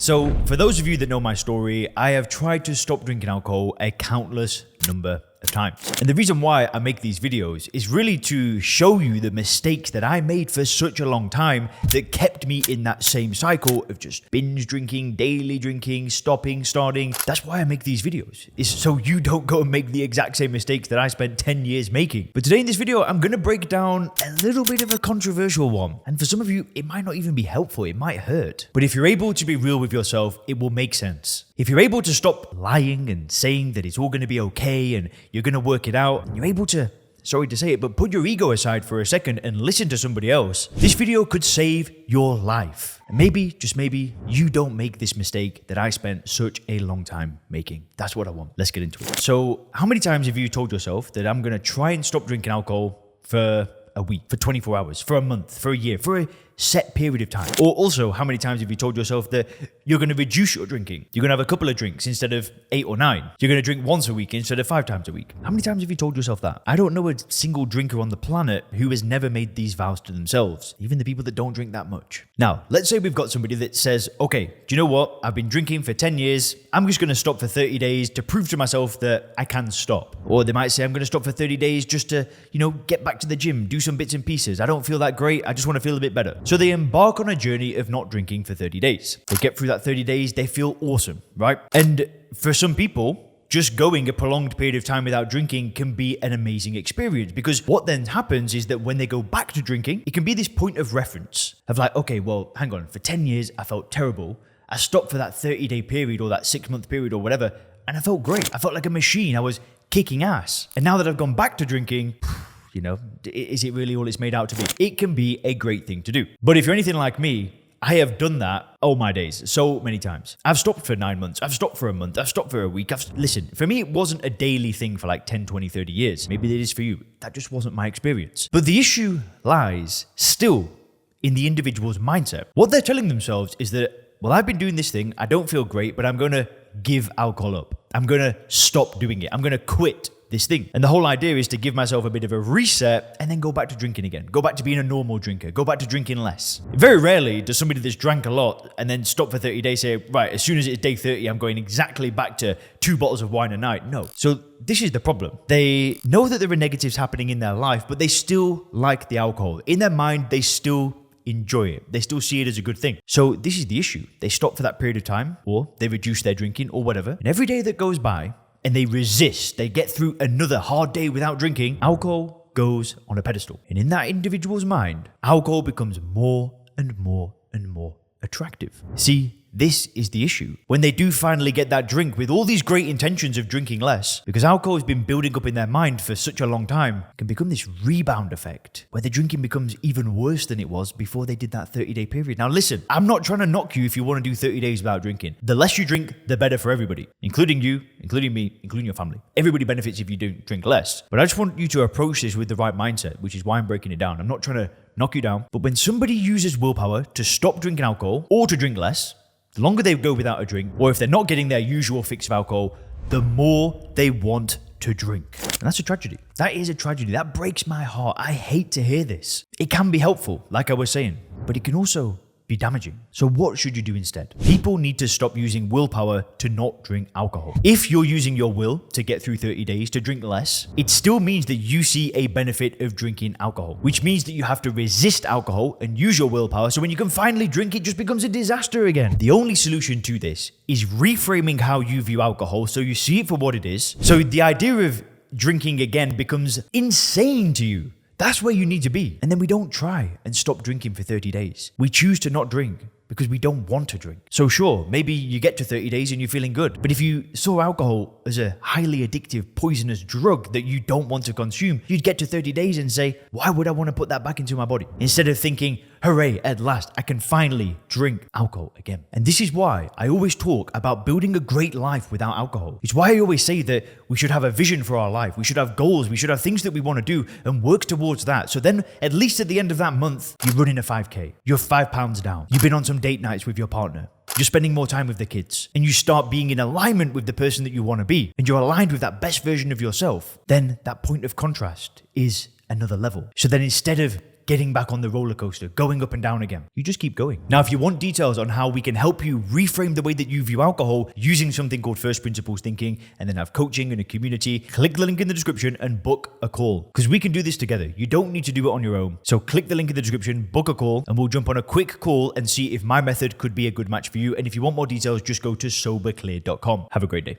So for those of you that know my story, I have tried to stop drinking alcohol a countless number of times. And the reason why I make these videos is really to show you the mistakes that I made for such a long time that kept me in that same cycle of just binge drinking, daily drinking, stopping, starting. That's why I make these videos, is so you don't go and make the exact same mistakes that I spent 10 years making. But today in this video, I'm going to break down a little bit of a controversial one. And for some of you, it might not even be helpful. It might hurt. But if you're able to be real with yourself, it will make sense. If you're able to stop lying and saying that it's all going to be okay and you're going to work it out, and you're able to, sorry to say it, but put your ego aside for a second and listen to somebody else, this video could save your life. And maybe, just maybe, you don't make this mistake that I spent such a long time making. That's what I want. Let's get into it. So, how many times have you told yourself that I'm going to try and stop drinking alcohol for a week, for 24 hours, for a month, for a year, for a set period of time? Or also, how many times have you told yourself that you're going to reduce your drinking? You're going to have a couple of drinks instead of 8 or 9. You're going to drink once a week instead of 5 times a week. How many times have you told yourself that? I don't know a single drinker on the planet who has never made these vows to themselves, even the people that don't drink that much. Now, let's say we've got somebody that says, okay, do you know what? I've been drinking for 10 years. I'm just going to stop for 30 days to prove to myself that I can stop. Or they might say, I'm going to stop for 30 days just to, get back to the gym, do some bits and pieces. I don't feel that great. I just want to feel a bit better. So they embark on a journey of not drinking for 30 days. They get through that 30 days, they feel awesome, right? And for some people, just going a prolonged period of time without drinking can be an amazing experience, because what then happens is that when they go back to drinking, it can be this point of reference of like, okay, well, hang on, for 10 years, I felt terrible. I stopped for that 30-day period or that 6-month period or whatever, and I felt great. I felt like a machine. I was kicking ass. And now that I've gone back to drinking, is it really all it's made out to be? It can be a great thing to do. But if you're anything like me, I have done that all my days so many times. I've stopped for 9 months. I've stopped for a month. I've stopped for a week. Listen, for me, it wasn't a daily thing for like 10, 20, 30 years. Maybe it is for you. That just wasn't my experience. But the issue lies still in the individual's mindset. What they're telling themselves is that, well, I've been doing this thing. I don't feel great, but I'm going to give alcohol up. I'm going to stop doing it. I'm going to quit this thing. And the whole idea is to give myself a bit of a reset and then go back to drinking again. Go back to being a normal drinker. Go back to drinking less. Very rarely does somebody that's drank a lot and then stop for 30 days say, right, as soon as it's day 30, I'm going exactly back to 2 bottles of wine a night. No. So this is the problem. They know that there are negatives happening in their life, but they still like the alcohol. In their mind, they still enjoy it. They still see it as a good thing. So this is the issue. They stop for that period of time, or they reduce their drinking or whatever. And every day that goes by, and they resist, they get through another hard day without drinking, alcohol goes on a pedestal. And in that individual's mind, alcohol becomes more and more and more attractive. See, this is the issue. When they do finally get that drink with all these great intentions of drinking less, because alcohol has been building up in their mind for such a long time, it can become this rebound effect where the drinking becomes even worse than it was before they did that 30-day period. Now listen, I'm not trying to knock you if you want to do 30 days without drinking. The less you drink, the better for everybody, including you, including me, including your family. Everybody benefits if you do drink less. But I just want you to approach this with the right mindset, which is why I'm breaking it down. I'm not trying to knock you down, but when somebody uses willpower to stop drinking alcohol or to drink less, the longer they go without a drink, or if they're not getting their usual fix of alcohol, the more they want to drink. And that's a tragedy. That is a tragedy. That breaks my heart. I hate to hear this. It can be helpful, like I was saying, but it can also be damaging. So what should you do instead? People need to stop using willpower to not drink alcohol. If you're using your will to get through 30 days to drink less, it still means that you see a benefit of drinking alcohol, which means that you have to resist alcohol and use your willpower. So when you can finally drink, it just becomes a disaster again. The only solution to this is reframing how you view alcohol so you see it for what it is. So the idea of drinking again becomes insane to you. That's where you need to be. And then we don't try and stop drinking for 30 days. We choose to not drink because we don't want to drink. So sure, maybe you get to 30 days and you're feeling good. But if you saw alcohol as a highly addictive, poisonous drug that you don't want to consume, you'd get to 30 days and say, why would I want to put that back into my body? Instead of thinking, hooray, at last, I can finally drink alcohol again. And this is why I always talk about building a great life without alcohol. It's why I always say that we should have a vision for our life. We should have goals. We should have things that we want to do and work towards that. So then at least at the end of that month, you're running a 5K. You're 5 pounds down. You've been on some date nights with your partner. You're spending more time with the kids, and you start being in alignment with the person that you want to be, and you're aligned with that best version of yourself. Then that point of contrast is another level. So then instead of getting back on the roller coaster, going up and down again. You just keep going. Now, if you want details on how we can help you reframe the way that you view alcohol using something called first principles thinking, and then have coaching and a community, click the link in the description and book a call, because we can do this together. You don't need to do it on your own. So click the link in the description, book a call, and we'll jump on a quick call and see if my method could be a good match for you. And if you want more details, just go to soberclear.com. Have a great day.